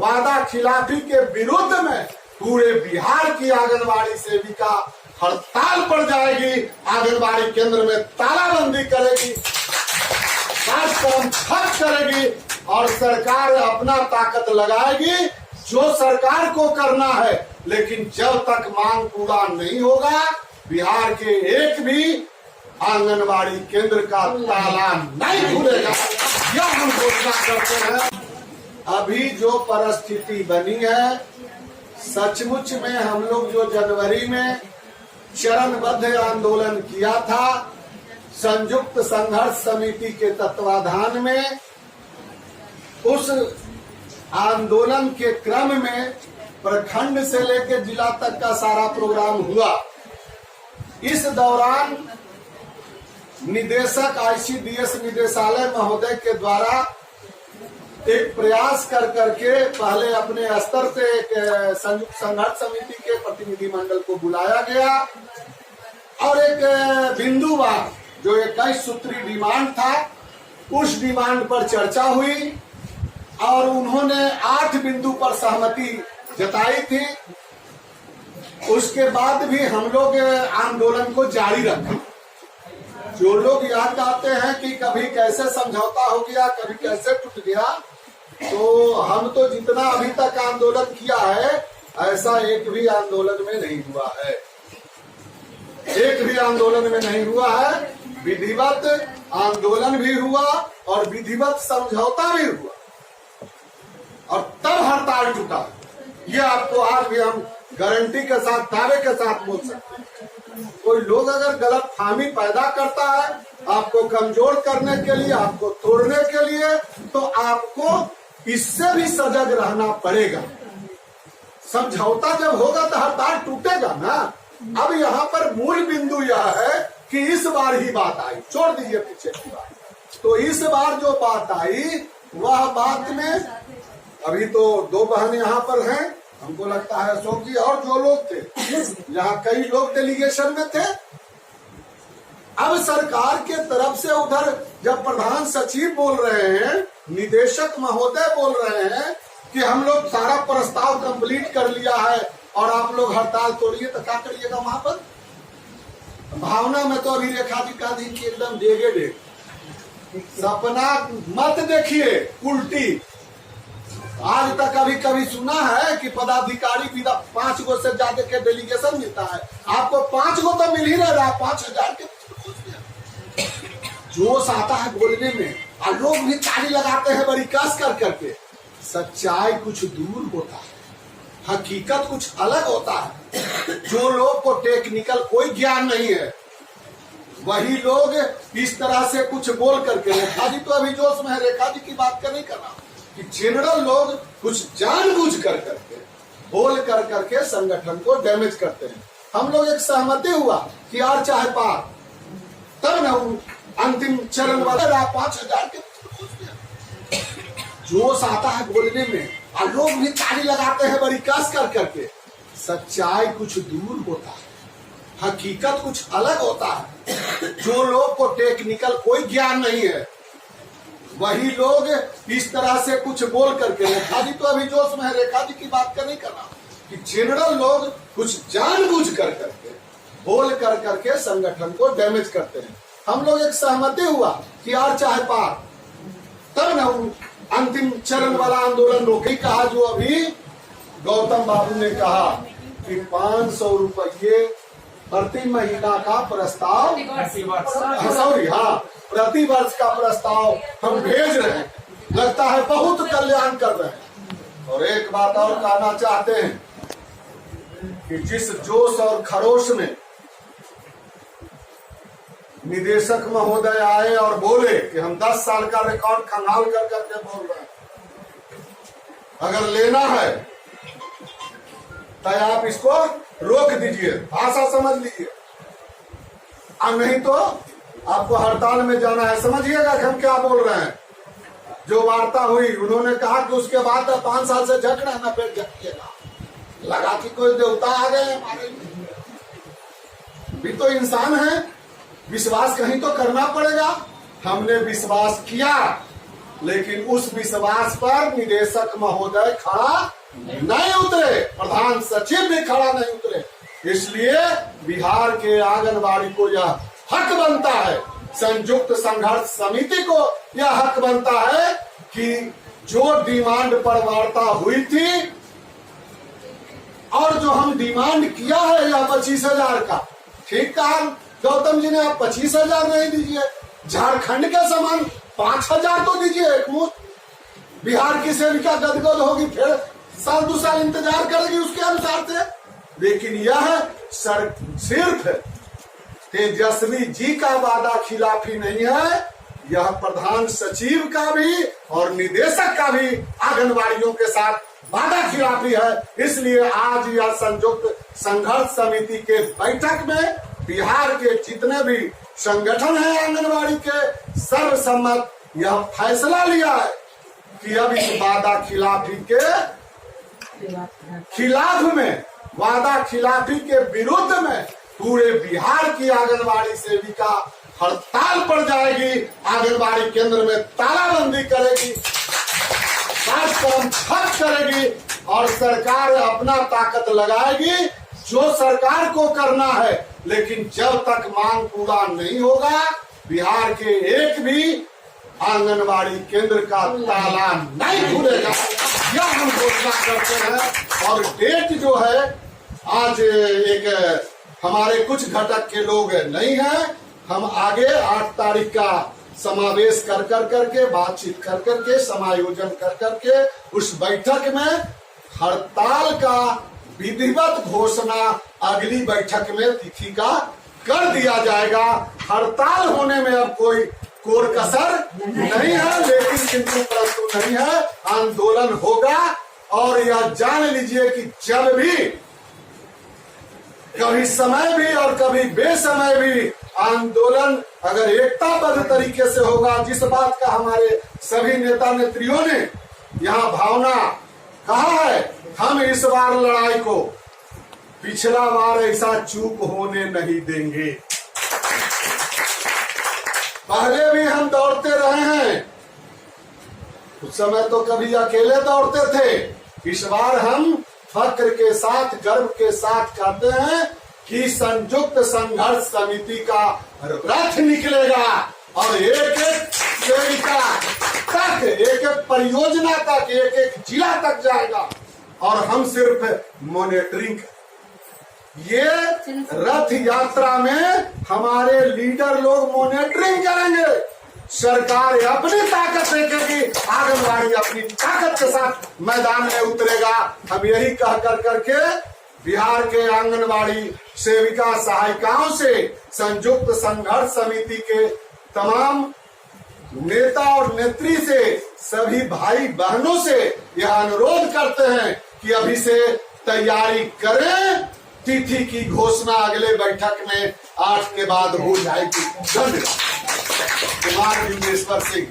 वादा खिलाफी के विरुद्ध में पूरे बिहार की आंगनबाड़ी सेविका हड़ताल पर जाएगी, आंगनबाड़ी केंद्र में तालाबंदी करेगी, कार्यक्रम ठप करेगी और सरकार अपना ताकत लगाएगी जो सरकार को करना है। लेकिन जब तक मांग पूरा नहीं होगा, बिहार के एक भी आंगनबाड़ी केंद्र का ताला नहीं खुलेगा, यह हम घोषणा करते हैं। अभी जो परिस्थिति बनी है, सचमुच में हम लोग जो जनवरी में चरणबद्ध आंदोलन किया था संयुक्त संघर्ष समिति के तत्वाधान में, उस आंदोलन के क्रम में प्रखंड से लेकर जिला तक का सारा प्रोग्राम हुआ। इस दौरान निदेशक ICDS निदेशालय महोदय के द्वारा एक प्रयास कर करके पहले अपने स्तर से एक संयुक्त संघर्ष समिति के प्रतिनिधि मंडल को बुलाया गया और एक बिंदुवार जो 21 सूत्री डिमांड था, उस डिमांड पर चर्चा हुई और उन्होंने 8 बिंदु पर सहमति जताई थी। उसके बाद भी हम लोग आंदोलन को जारी रखा। जो लोग यह कहते हैं कि कभी कैसे समझौता हो गया, कभी कैसे टूट गया, तो हम तो जितना अभी तक आंदोलन किया है ऐसा एक भी आंदोलन में नहीं हुआ है, एक भी आंदोलन में नहीं हुआ है। विधिवत आंदोलन भी हुआ और विधिवत समझौता भी हुआ और तब हड़ताल टूटा। ये आपको आज भी हम गारंटी के साथ, दावे के साथ बोल सकते हैं। कोई लोग अगर गलत फहमी पैदा करता है आपको कमजोर करने के लिए, आपको तोड़ने के लिए, तो आपको इससे भी सजग रहना पड़ेगा। समझौता जब होगा तो हड़ताल टूटेगा ना। अब यहाँ पर मूल बिंदु यह है कि इस बार ही बात आई, छोड़ दीजिए पीछे की बात। तो इस बार जो बात आई वह बात में अभी तो 2 बहन यहाँ पर हैं, हमको लगता है अशोक जी और जो लोग थे, यहाँ कई लोग डेलीगेशन में थे। अब सरकार के तरफ से उधर जब प्रधान सचिव बोल रहे हैं, निदेशक महोदय बोल रहे हैं कि हम लोग सारा प्रस्ताव कंप्लीट कर लिया है और आप लोग हड़ताल तोड़िए, तो क्या करिएगा वहां पर? भावना में तो अभी रेखा जी का दिन की एकदम डेगे डेग सपना मत देखिए उल्टी। आज तक अभी कभी सुना है कि पदाधिकारी भी 5 गो से ज्यादा के डेलीगेशन मिलता है? आपको 5 गो तो मिल ही नहीं रहा, 5000 के जोश आता है बोलने में और लोग भी ताली लगाते हैं बड़ी कस कर करके। सच्चाई कुछ दूर होता है, हकीकत कुछ अलग होता है। जो लोग को टेक्निकल कोई ज्ञान नहीं है वही लोग इस तरह से कुछ बोल करके, रेखा जी तो अभी जोश में है, रेखा जी की बात कर नहीं कर रहा कि जनरल लोग कुछ जानबूझ कर करके बोल कर करके संगठन को डैमेज करते हैं। हम लोग एक सहमति हुआ कि यार चाहे पार, तब ना अंतिम चरण वाला 5000 के जोश आता है बोलने में और लोग भी ताली लगाते हैं बड़ी कस कर करके। सच्चाई कुछ दूर होता है, हकीकत कुछ अलग होता है। जो लोग को टेक्निकल कोई ज्ञान नहीं है वही लोग इस तरह से कुछ बोल करके, रेखा जी तो अभी जोश में है, रेखा जी की बात कर नहीं कर रहा कि जनरल लोग कुछ जानबूझ कर करके बोल कर करके संगठन को डैमेज करते हैं। हम लोग एक सहमति हुआ कि यार चाहे पार, तब ना अंतिम चरण वाला आंदोलन रोके। कहा जो अभी गौतम बाबू ने कहा कि 500 रुपये प्रति महीना का प्रस्ताव, प्रति वर्ष का प्रस्ताव हम भेज रहे हैं, लगता है बहुत कल्याण कर रहे हैं। और एक बात और कहना चाहते हैं कि जिस जोश और खरोश में निदेशक महोदय आए और बोले कि हम 10 साल का रिकॉर्ड खंगाल कर करके बोल रहे हैं, अगर लेना है तो आप इसको रोक दीजिए, भाषा समझ लीजिए, और नहीं तो आपको हड़ताल में जाना है। समझिएगा कि हम क्या बोल रहे हैं। जो वार्ता हुई उन्होंने कहा कि उसके बाद 5 साल से झकना ना, फिर झकिएगा, लगा कि कोई देवता आ गए हमारे भी तो इंसान है, विश्वास कहीं तो करना पड़ेगा। हमने विश्वास किया लेकिन उस विश्वास पर निदेशक महोदय खड़ा नहीं उतरे, प्रधान सचिव भी खड़ा नहीं उतरे। इसलिए बिहार के आंगनबाड़ी को यह हक बनता है, संयुक्त संघर्ष समिति को यह हक बनता है कि जो डिमांड पर वार्ता हुई थी और जो हम डिमांड किया है यह 25,000 का, ठीक कहा गौतम जी ने, आप 25,000 नहीं दीजिए, झारखंड के समान 5,000 तो दीजिए एक मुश्त। बिहार की सेविका गदगद होगी, फिर साल 2 साल इंतजार करेगी उसके अनुसार से। लेकिन यह सिर्फ तेजस्वी जी का वादा खिलाफी नहीं है, यह प्रधान सचिव का भी और निदेशक का भी आंगनबाड़ियों के साथ वादा खिलाफी है। इसलिए आज यह संयुक्त संघर्ष समिति के बैठक में बिहार के जितने भी संगठन हैं आंगनबाड़ी के, सर्वसम्मत यह फैसला लिया है कि अब इस वादा खिलाफी के खिलाफ में, वादा खिलाफी के विरुद्ध में पूरे बिहार की आंगनबाड़ी सेविका हड़ताल पड़ जाएगी, आंगनबाड़ी केंद्र में तालाबंदी करेगी, कार्यक्रम ठप करेगी और सरकार अपना ताकत लगाएगी जो सरकार को करना है। लेकिन जब तक मांग पूरा नहीं होगा बिहार के एक भी आंगनबाड़ी केंद्र का ताला नहीं खुलेगा, यह हम घोषणा करते हैं। और डेट जो है, आज एक हमारे कुछ घटक के लोग नहीं हैं, हम आगे 8 तारीख का समावेश कर करके, बातचीत कर करके, समायोजन कर करके उस बैठक में हड़ताल का विधिवत घोषणा अगली बैठक में तिथि का कर दिया जाएगा। हड़ताल होने में अब कोई कोर कसर नहीं है, लेकिन किंतु परंतु नहीं है, आंदोलन होगा। और यह जान लीजिए कि जब भी कभी समय भी और कभी बेसमय भी आंदोलन अगर एकताबद्ध तरीके से होगा, जिस बात का हमारे सभी नेता नेत्रियों ने यहाँ भावना कहा है, हम इस बार लड़ाई को पिछला बार ऐसा चूक होने नहीं देंगे। पहले भी हम दौड़ते रहे हैं, उस समय तो कभी अकेले दौड़ते थे, इस बार हम फक्र के साथ, गर्व के साथ कहते हैं कि संयुक्त संघर्ष समिति का रथ निकलेगा और एक एक सेविका तक, एक एक परियोजना तक, एक एक जिला तक जाएगा और हम सिर्फ मॉनिटरिंग। ये रथ यात्रा में हमारे लीडर लोग मॉनिटरिंग करेंगे, सरकार अपनी ताकत देखेगी, आंगनबाड़ी अपनी ताकत के साथ मैदान में उतरेगा। हम यही कह कर करके बिहार के आंगनबाड़ी सेविका सहायिकाओं से, संयुक्त संघर्ष समिति के तमाम नेता और नेत्री से, सभी भाई बहनों से यह अनुरोध करते हैं कि अभी से तैयारी करें, तिथि की घोषणा अगले बैठक में 8 के बाद हो जाएगी। धन्यवाद। कुमार योगेश्वर सिंह।